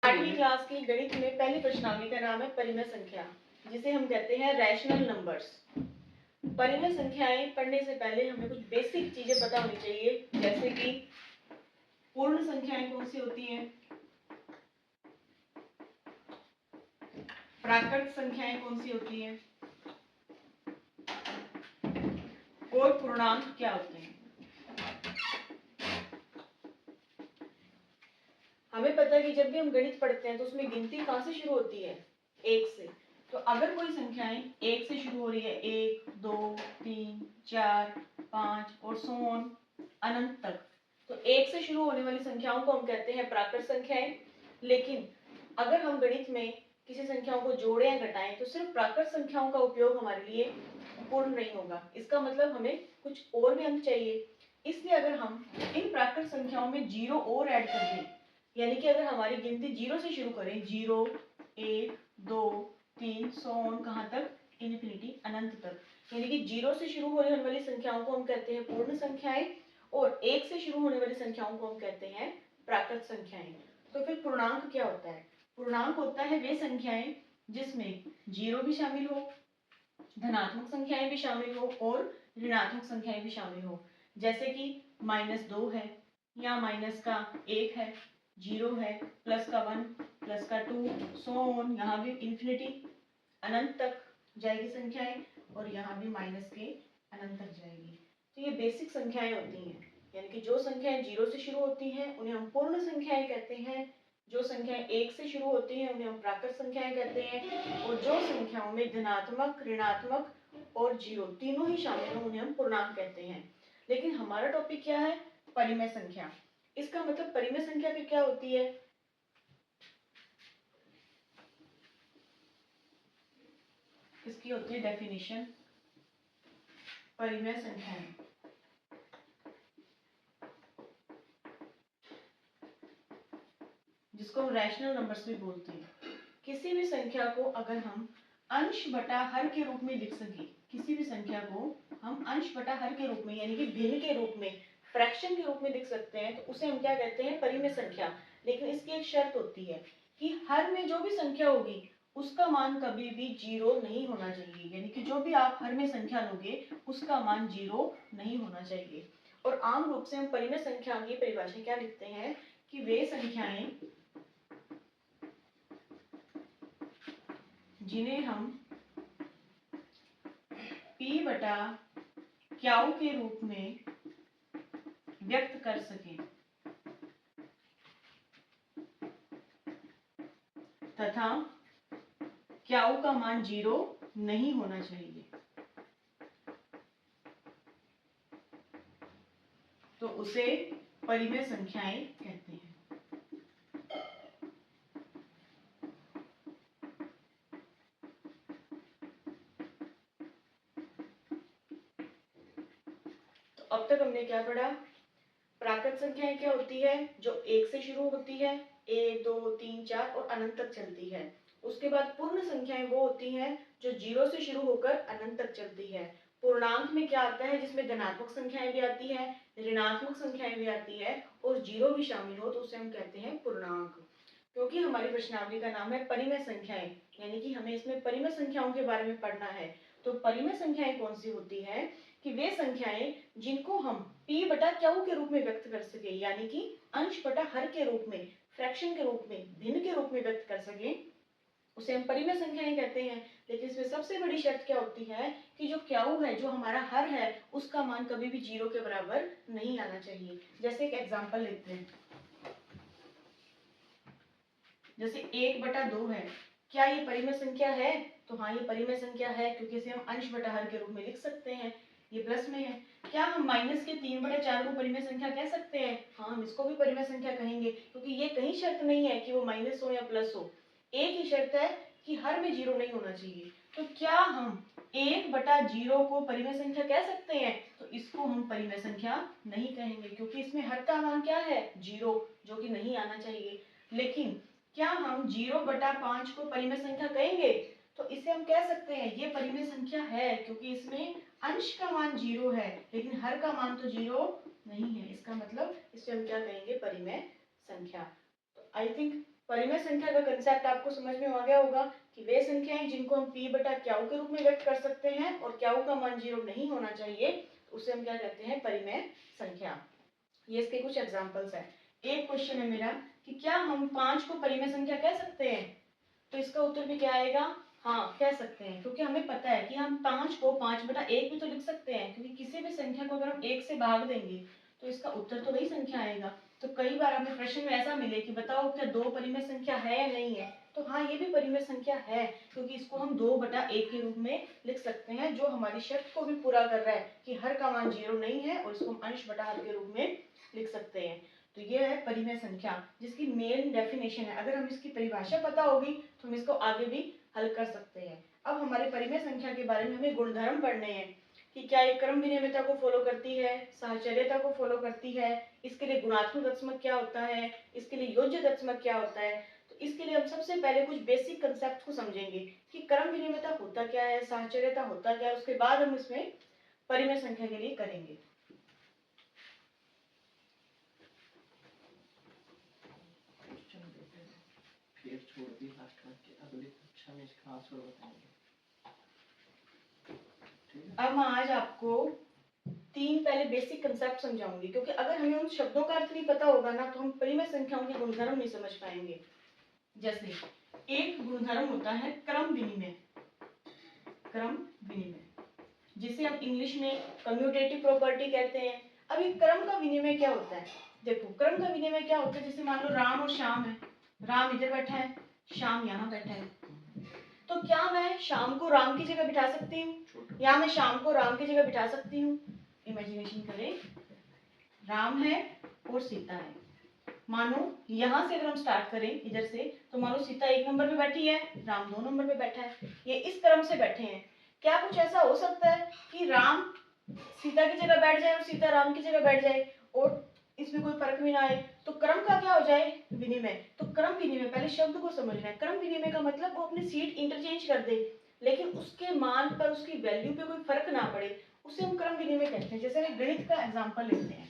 आठवीं क्लास की गणित में पहली प्रश्नावली का नाम है परिमेय संख्या, जिसे हम कहते हैं रैशनल नंबर्स। परिमेय संख्याएं पढ़ने से पहले हमें कुछ बेसिक चीजें पता होनी चाहिए, जैसे कि पूर्ण संख्याएं कौन सी होती हैं, प्राकृत संख्याएं कौन सी होती हैं और पूर्णांक क्या होते हैं। हमें पता है कि जब भी हम गणित पढ़ते हैं तो उसमें गिनती कहाँ से शुरू होती है, एक से। तो अगर कोई संख्याएं एक से शुरू हो रही है, 1 2 3 4 5 और सो ऑन अनंत तक, तो एक से शुरू होने वाली संख्याओं को हम कहते हैं प्राकृत संख्याएं। लेकिन अगर हम गणित में किसी संख्याओं को जोड़ें या घटाएं तो सिर्फ प्राकृत संख्याओं का उपयोग हमारे लिए पूर्ण नहीं होगा। इसका मतलब हमें कुछ और भी अंक चाहिए। इसलिए अगर हम इन प्राकृत संख्याओं में जीरो और ऐड कर दें, यानी कि अगर हमारी गिनती जीरो से शुरू करें, 0 1 2 3 सो ऑन कहाँ तक, इन्फिनिटी अनंत तक, यानी कि जीरो से शुरू होने वाली संख्याओं को हम कहते हैं पूर्ण संख्याएं और एक से शुरू होने वाली संख्याओं को हम कहते हैं प्राकृत संख्याएं। तो फिर पूर्णांक क्या होता है? पूर्णांक होता है वे संख्याएं जिसमें जीरो भी शामिल हो, धनात्मक संख्याएं भी शामिल हो और ऋणात्मक संख्याएं भी शामिल हो। जैसे कि -2 है या माइनस का 1 है, 0 है, प्लस का 1, प्लस का 2, सो ऑन, यहाँ भी इन्फिनिटी अनंत तक जाएगी संख्याएं और यहाँ भी माइनस के अनंत तक जाएगी। तो ये बेसिक संख्याएं होती हैं, यानी कि जो संख्याएं जीरो से शुरू होती हैं उन्हें हम पूर्ण संख्याएं कहते हैं, जो संख्याएं एक से शुरू होती हैं उन्हें हम प्राकृत संख्याएं कहते हैं, और जो संख्याओं में धनात्मक, ऋणात्मक और जीरो तीनों ही शामिल हो उन्हें हम पूर्णांक कहते हैं। लेकिन हमारा टॉपिक क्या है? परिमेय संख्या। इसका मतलब परिमेय संख्या की क्या होती है? इसकी होती है डेफिनेशन, परिमेय संख्याएं। जिसको हम रैशनल नंबर्स भी बोलते हैं। किसी भी संख्या को अगर हम अंश बटा हर के रूप में लिख सके, किसी भी संख्या को हम अंश बटा हर के रूप में यानी कि भिन्न के रूप में, फ्रैक्शन के रूप में लिख सकते हैं, तो उसे हम क्या कहते हैं? परिमेय संख्या। लेकिन इसकी एक शर्त होती है कि हर में जो भी संख्या होगी उसका मान कभी भी जीरो नहीं होना चाहिए, यानी कि जो भी आप हर में संख्या लोगे उसका मान जीरो नहीं होना चाहिए। और आम रूप से हम परिमेय संख्या की परिभाषा क्या लिखते हैं कि वे संख्याएं जिन्हें हम p बटा क्याऊ के रूप में व्यक्त कर सकें तथा क्याऊ का मान जीरो नहीं होना चाहिए, तो उसे परिमेय संख्याएं कहते हैं। तो अब तक हमने क्या पढ़ा? प्राकृत संख्याएं क्या होती है? जो एक से शुरू होती है, 1 2 3 4 और अनंत तक चलती है। उसके बाद पूर्ण संख्याएं वो होती हैं जो जीरो से शुरू होकर अनंत तक चलती है। पूर्णांक में क्या आता है? जिसमें धनात्मक संख्याएं भी आती है, ऋणात्मक संख्याएं भी आती है और जीरो भी शामिल हो, तो उसे हम कहते हैं पूर्णांक। क्योंकि हमारी प्रश्नावली का नाम है परिमेय संख्याएं, यानी कि हमें इसमें परिमेय संख्याओं के बारे में पढ़ना है। तो परिमेय संख्याएं कौन सी होती है कि वे संख्याएं जिनको हम p बटा क्याऊ के रूप में व्यक्त कर सके, यानी कि अंश बटा हर के रूप में, फ्रैक्शन के रूप में, भिन्न के रूप में व्यक्त कर सके, उसे हम परिमेय संख्याएं कहते हैं। लेकिन इसमें सबसे बड़ी शर्त क्या होती है कि जो क्याऊ है, जो हमारा हर है, उसका मान कभी भी जीरो के बराबर नहीं आना चाहिए। जैसे एक एग्जांपल लेते हैं, जैसे 1 बटा 2 है, क्या ये परिमेय संख्या है? तो हाँ, ये परिमेय संख्या है, क्योंकि इसे हम अंश बटा हर के रूप में लिख सकते हैं, ये प्लस में है। क्या हम माइनस के 3 बटा 4 को परिमेय संख्या कह सकते हैं? हाँ, हम इसको भी परिमेय संख्या कहेंगे, क्योंकि ये कहीं शर्त नहीं है कि वो माइनस हो या प्लस हो, एक ही शर्त है कि हर में जीरो नहीं होना चाहिए। तो क्या हम 1 बटा 0 को परिमेय संख्या कह सकते हैं? तो इसको हम परिमेय संख्या नहीं कहेंगे, क्योंकि इसमें हर का मान क्या है? जीरो, जो कि नहीं आना चाहिए। लेकिन क्या हम 0 बटा 5 को परिमेय संख्या कहेंगे? तो इसे हम कह सकते हैं ये परिमेय संख्या है, क्योंकि इसमें अंश का मान जीरो है लेकिन हर का मान तो जीरो नहीं है। इसका मतलब इसे हम क्या कहेंगे? परिमेय संख्या। तो आई थिंक परिमेय संख्या का कंसेप्ट आपको समझ में आ गया होगा कि वे संख्याएं जिनको हम p बटा क्यू के रूप में व्यक्त कर सकते हैं और क्यू का मान 0 नहीं होना चाहिए, उसे हम क्या कहते हैं, परिमेय संख्या। ये इसके कुछ एग्जांपल्स हैं। एक क्वेश्चन है मेरा कि क्या हम 5 को परिमेय संख्या कह सकते हैं, तो इसका उत्तर भी क्या आएगा, हाँ कह सकते हैं, क्योंकि हमें पता है कि हम 5 को 5 बटा 1 भी तो लिख सकते हैं, क्योंकि किसी भी संख्या को अगर हम 1 से भाग देंगे तो इसका उत्तर तो वही संख्या आएगा। तो कई बार हमें प्रश्न में ऐसा मिले कि बताओ क्या 2 परिमेय संख्या है या नहीं है, तो हाँ ये भी परिमेय संख्या है, क्योंकि इसको हम 2 बटा 1 के रूप में लिख सकते हैं, जो हमारी शर्त को भी पूरा कर रहा है कि हर का मान 0 नहीं है, और इसको हम अंश बटा हर के रूप में लिख सकते हैं। तो ये है परिमेय संख्या, जिसकी मेन डेफिनेशन है। अगर हम इसकी परिभाषा पता होगी तो हम इसको आगे भी हल कर सकते हैं। अब हमारे परिमेय संख्या के बारे में हमें गुणधर्म पढ़ने हैं कि क्या ये क्रम विनिमयता को फॉलो करती है, साहचर्यता को फॉलो करती है, इसके लिए गुणात्मक दशमक क्या होता है, इसके लिए योज्य दशमक क्या होता है। तो इसके लिए हम सबसे पहले कुछ बेसिक कंसेप्ट को समझेंगे कि क्रम विनिमयता होता क्या है, साहचर्यता होता क्या है, उसके बाद हम इसमें परिमेय संख्या के लिए करेंगे। फिर छोड़ दी लास्ट में कि अगली कक्षा में इसका आंसर बताएंगे। अब मैं आज आपको 3 पहले बेसिक कंसेप्ट समझाऊंगी, क्योंकि अगर हमें उन शब्दों का अर्थ नहीं पता होगा ना तो हम परिमेय संख्याओं के गुणधर्म नहीं समझ पाएंगे। जैसे एक गुणधर्म होता है क्रम विनिमय, क्रम विनिमय जिसे हम इंग्लिश में कम्यूटेटिव प्रॉपर्टी कहते हैं। अब ये क्रम का विनिमय क्या होता है, देखो क्रम का विनिमय क्या होता है, जैसे मान लो राम और श्याम है, राम इधर बैठा है, श्याम यहाँ बैठा है, तो क्या मैं शाम को राम की जगह बिठा सकती हूँ, या मैं शाम को राम की जगह बिठा सकती हूँ। इमेजिनेशन करें, राम है और सीता है, मानो यहाँ से अगर हम स्टार्ट करें इधर से, तो मानो सीता 1 नंबर पे बैठी है, राम 2 नंबर पे बैठा है, ये इस क्रम से बैठे हैं। क्या कुछ ऐसा हो सकता है कि राम सीता की जगह बैठ जाए और सीता राम की जगह बैठ जाए और इसमें कोई फर्क भी ना आए, तो क्रम का क्या हो जाए, विनिमय। तो क्रम विनिमय, पहले शब्द को समझना है। क्रम विनिमय का मतलब वो अपनी सीट इंटरचेंज कर दे, लेकिन उसके मान पर, उसकी वैल्यू पे कोई फर्क ना पड़े, उसे हम क्रम विनिमय कहते हैं। जैसे गणित का एग्जांपल लेते हैं,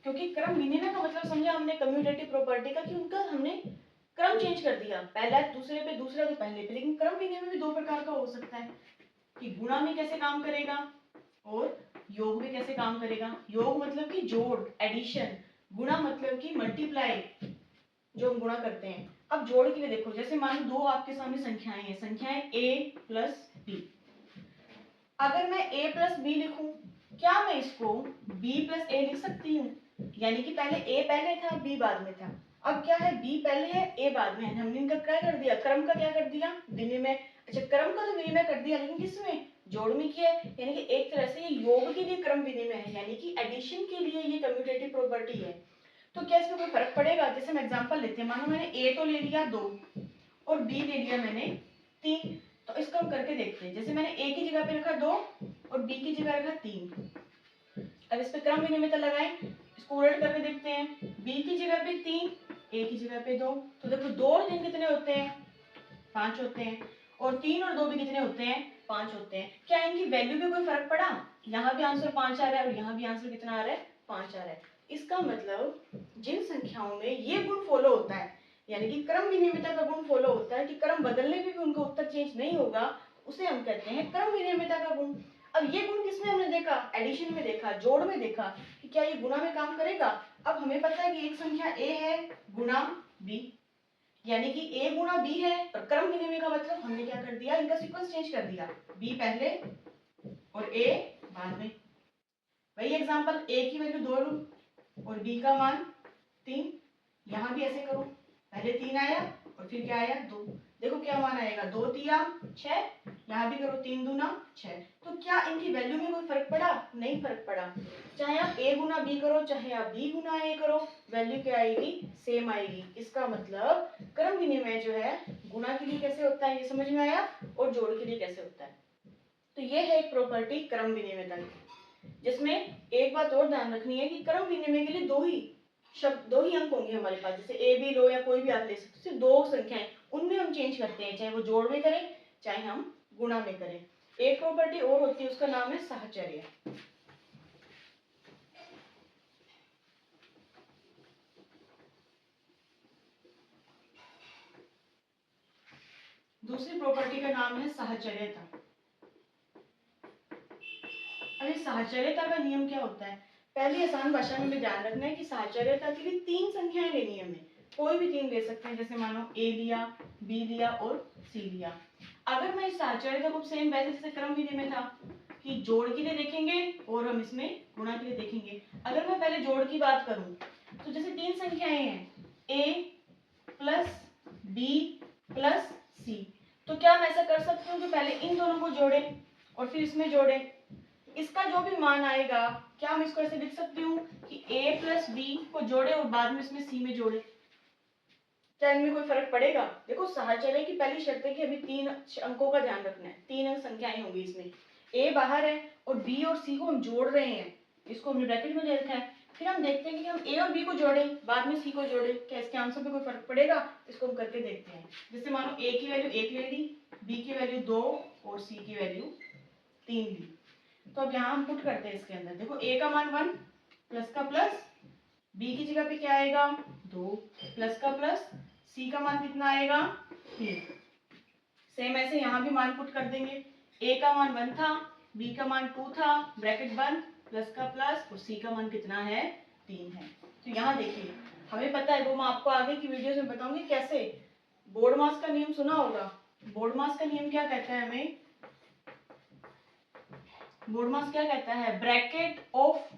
क्योंकि क्रम विनिमय का मतलब समझा हमने कम्यूटेटिव प्रॉपर्टी का, कि उनका हमने क्रम चेंज कर दिया, पहला दूसरे पे, दूसरा तो पहले पे। लेकिन क्रम विनिमय भी 2 प्रकार का हो सकता है कि गुणा में कैसे काम करेगा और योग में कैसे काम करेगा। योग मतलब कि जोड़, एडिशन, गुणा मतलब कि मल्टीप्लाई, जो हम गुणा करते हैं। अब जोड़ के लिए देखो, जैसे मान लो 2 आपके सामने संख्याएं हैं, संख्याएं a प्लस b। अगर मैं a प्लस बी लिखूं, क्या मैं इसको b प्लस a लिख सकती हूँ, यानी कि पहले a पहले था, b बाद में था। अब क्या है, b पहले है, a बाद में है, हमने इनका क्या कर दिया, क्रम का क्या कर दिया, विनिमय। अच्छा, क्रम का तो विनिमय कर दिया, लेकिन किसमें, जोड़ में किया है। यानी कि एक तरह से ये योग के लिए क्रम विनिमय है, यानी कि एडिशन के लिए ये कम्यूटेटिव प्रॉपर्टी है। तो क्या इसमें कोई फर्क पड़ेगा। जैसे हम एग्जांपल लेते हैं, मानो मैंने a तो ले लिया 2 और b ले लिया मैंने 3, तो इसको हम करके देखते हैं। जैसे मैंने a की जगह पे रखा 2 और b की जगह रखा 3। अब इस पे क्रम विनिमयता लगाएं, इसको उलट करके देखते हैं, b की जगह पे 3, a की जगह पे 2, तो देखो 2 और 3 कितने होते हैं, 5 होते हैं, और 3 और 2 भी कितने होते हैं, 5 होते हैं। क्या इनकी वैल्यू पे कोई फर्क पड़ा, यहाँ भी आंसर 5 आ रहा है और यहाँ भी आंसर कितना आ रहा है, 5 आ रहा है। इसका मतलब जिन संख्याओं में ये गुण फॉलो होता है, यानी कि क्रम विनिमयता का गुण फॉलो होता है, कि क्रम बदलने पे भी उनका उत्तर चेंज नहीं होगा, उसे हम कहते हैं क्रम विनिमयता का गुण। अब ये गुण किसमें हमने देखा, एडिशन में देखा, जोड़ में देखा कि क्या ये गुणा में काम करेगा। अब हमें पता है कि एक संख्या a है गुणा b, यानी कि a गुणा b है, और क्रम विनिमय का मतलब हमने क्या कर दिया, इनका सीक्वेंस चेंज कर दिया, b पहले और a बाद में। वही एग्जांपल, a की वैल्यू 2 लूं और b का मान 3, यहाँ भी ऐसे करो, पहले 3 आया और फिर क्या आया 2, देखो क्या मान आएगा, 2 3 6, यहाँ भी करो 3 दूना 6। तो क्या इनकी वैल्यू में कोई फर्क पड़ा, नहीं फर्क पड़ा। चाहे आप a गुना b करो, चाहे आप b गुना a करो, वैल्यू क्या आएगी, सेम आएगी। इसका मतलब क्रम विनिमय जो है गुणा के लिए कैसे होता है, ये समझ में आया, और जोड़ के लिए कैसे होता है। तो ये है एक प्रॉपर्टी क्रम विनिमयता की, जिसमें एक बात और ध्यान रखनी है कि क्रम विनिमय के लिए 2 ही शब्द, 2 ही अंक होंगे हमारे पास। जैसे ए बी लो या कोई भी आप ले सकते, सिर्फ 2 संख्याएं, उनमें हम चेंज करते हैं, चाहे वो जोड़ में करें चाहे हम गुणा में करें। एक प्रॉपर्टी और होती है, उसका नाम है साहचर्य। दूसरी प्रॉपर्टी का नाम है साहचर्यता। अरे साहचर्यता का नियम क्या होता है? पहली आसान भाषा में ध्यान रखना है कि साहचर्यता के लिए 3 संख्याएं लेनी है हमें। कोई भी 3 ले सकते हैं, जैसे मानो ए लिया, बी लिया और सी लिया। अगर मैं इस साहचर्यता को सेम वैसे जैसे क्रम विधि में था कि जोड़ के लिए देखेंगे और हम इसमें गुणा के लिए देखेंगे। अगर मैं पहले जोड़ की बात करूं तो जैसे 3 संख्याएं हैं a प्लस बी प्लस सी, तो क्या मैं ऐसा कर सकती हूँ कि पहले इन दोनों को जोड़े और फिर इसमें जोड़े। इसका जो भी मान आएगा, क्या मैं इसको ऐसे लिख सकती हूँ कि a प्लस बी को जोड़े और बाद में इसमें c में जोड़े। क्या इनमें कोई फर्क पड़ेगा? देखो साहचर्य की पहली शर्त है कि अभी 3 अंकों का ध्यान रखना है, 3 अंक संख्याएं होंगी इसमें। a बाहर है और b और c को हम जोड़ रहे हैं, इसको हमने ब्रैकेट में ले रखा है। फिर हम देखते हैं कि हम a और b को जोड़ें बाद में c को जोड़ें, क्या इसके आंसर पे कोई फर्क पड़ेगा? इसको हम करके देखते हैं। जैसे मानो a की वैल्यू 1 ले ली, b की वैल्यू 2 और c की वैल्यू 3 ली। तो अब यहाँ हम पुट करते हैं इसके अंदर। देखो a का मान 1, प्लस का प्लस, b की जगह पे क्या आएगा 2, प्लस का प्लस, c का मान कितना आएगा 3। सेम ऐसे यहाँ भी मान पुट कर देंगे। a का मान 1 था, b का मान 2 था, ब्रैकेट बंद, प्लस का प्लस और c का मान कितना है 3 है। तो यहाँ देखिए हमें पता है, वो मैं आपको आगे की वीडियोस में बताऊंगी कैसे। बोर्ड मास का नियम सुना होगा। बोर्ड मास का नियम क्या कहता है हमें? बोर्ड मास क्या कहता है? Bracket of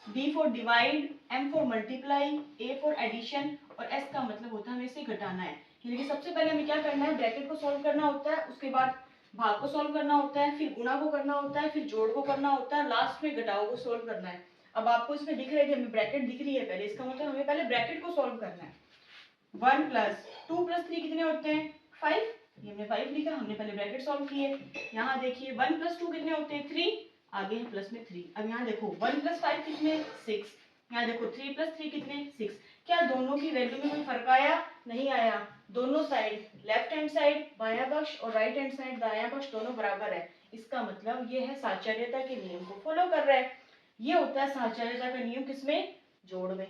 B for divide, M for multiply, A for addition और S का मतलब होता है हमें इसे घटाना है। यानी कि सबसे पहले हमें क्या करना है? ब्रैकेट को सॉल्व करना होता है, उसके बाद भाग को सॉल्व करना होता है, फिर गुणा को करना होता है, फिर जोड़ को करना होता है, लास्ट में घटाओ को सॉल्व करना है। अब आपको इसमें दिख रहा है कि हमें ब्रैकेट दिख रही है पहले, इसका मतलब हमें पहले ब्रैकेट को सॉल्व करना है। 1 प्लस 2 प्लस 3 कितने होते हैं 5, ये हमने 5 लिखा, हमने पहले ब्रैकेट सॉल्व किए। यहाँ देखिए 1 प्लस 2 कितने होते हैं 3, आगे है प्लस में 3। अब यहाँ देखो 1 प्लस 5 कितने 6, यहाँ देखो 3 प्लस 3 कितने 6। क्या दोनों की वैल्यू में कोई फर्क आया? नहीं आया। दोनों साइड लेफ्ट हैंड साइड बायां पक्ष और राइट हैंड साइड दायां पक्ष दोनों बराबर है। इसका मतलब ये है साहचर्यता के नियम को फॉलो कर रहा है। ये होता है साहचर्यता का नियम किसमें? जोड़ में।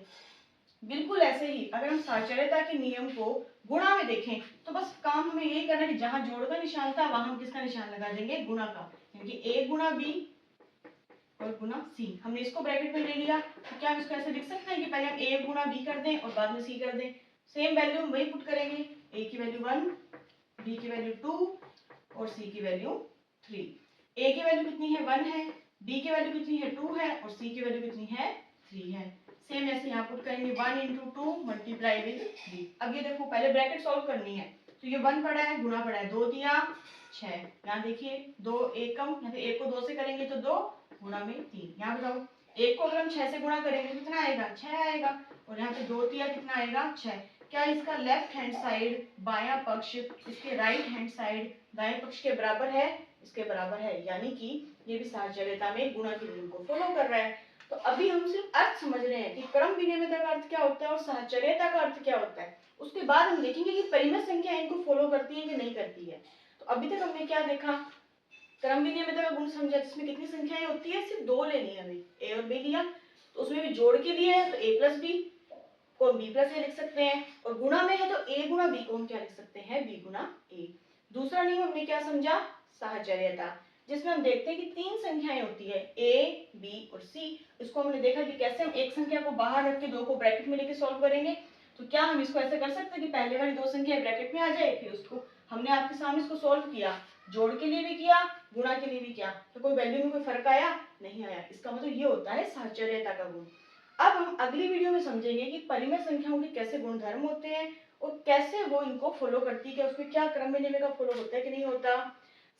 बिल्कुल ऐसे ही अगर हम साहचर्यता के नियम को गुणा में देखें तो बस काम हमें यही करना है कि जहां जोड़ का निशान था वहां हम किसका निशान लगा देंगे? गुणा का। यानी a गुणा b और गुना c। हमने इसको ब्रैकेट में ले लिया, तो क्या हम इसको ऐसे लिख सकते हैं कि पहले हम a गुना b कर दें और बाद में c कर दें? सेम वैल्यू हम वही पुट करेंगे, a की वैल्यू 1, b की वैल्यू 2 और c की वैल्यू 3। a की वैल्यू कितनी है 1 है, b की वैल्यू कितनी है 2 है और c की वैल्यू कितनी है 3 है। सेम ऐसे यहाँ पुट करेंगे 1 इंटू 2 मल्टीप्लाई विद 3। अब ये देखो पहले ब्रैकेट सॉल्व करनी है, तो ये 1 पड़ा है गुना पड़ा है, 2 दिया 6। यहाँ देखिए 2 1 कम, यहाँ पे 1 को 2 से करेंगे तो 2 गुना में 3। यहाँ बताओ 1 को अगर हम 6 से गुणा करेंगे तो कितना आएगा 6 आएगा, और यहाँ पे 2 दिया कितना आएगा 6। क्या इसका लेफ्ट हैंड साइड बायां पक्ष इसके राइट हैंड साइड दाएं पक्ष के बराबर है? इसके बराबर है, यानी कि ये भी साहचर्यता में गुणा के नियम को फॉलो कर रहा है। तो अभी हम सिर्फ अर्थ समझ रहे हैं कि क्रम विनिमयता का अर्थ क्या होता है और साहचर्यता का अर्थ क्या होता है। उसके बाद हम देखेंगे कि परिमेय संख्या इनको फॉलो करती है कि नहीं करती है। तो अभी तक हमने क्या देखा? क्रम विनिमयता का गुण समझा, जिसमें कितनी संख्याएं होती है? सिर्फ 2 लेनी है हमें, a और b लिया, तो उसमें भी जोड़ के लिए है तो a प्लस बी को हम b प्लस ए लिख सकते हैं, और गुणा में है तो a गुणा b को हम क्या लिख सकते हैं? b गुणा a। दूसरा नियम हमने क्या समझा? साहचर्यता, जिसमें हम देखते हैं कि 3 संख्याएं होती है a, b और c। इसको हमने देखा कि कैसे हम एक संख्या को बाहर रख के 2 को ब्रैकेट में लेके सॉल्व करेंगे। तो क्या हम इसको ऐसे कर सकते हैं कि पहले वाली 2 संख्या ब्रैकेट में आ जाए, फिर उसको हमने आपके सामने इसको सॉल्व किया, जोड़ के लिए भी किया गुणा के लिए भी किया, तो कोई वैल्यू में कोई फर्क आया? नहीं आया। इसका मतलब ये होता है साहचर्यता का गुण। अब हम अगली वीडियो में समझेंगे कि परिमेय संख्याओं के कैसे गुणधर्म होते हैं और कैसे वो इनको फॉलो करती है, उसमें क्या क्रम विनिमय का फॉलो होता है कि नहीं होता,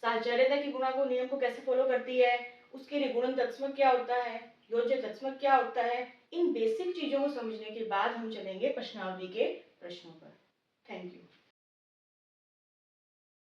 साहचर्यता की गुणा को नियम को कैसे फॉलो करती है, उसके लिए गुणन तत्समक क्या होता है, योज्य तत्समक क्या होता है। इन बेसिक चीजों को समझने के बाद हम चलेंगे प्रश्नावली के प्रश्नों पर। Thank you.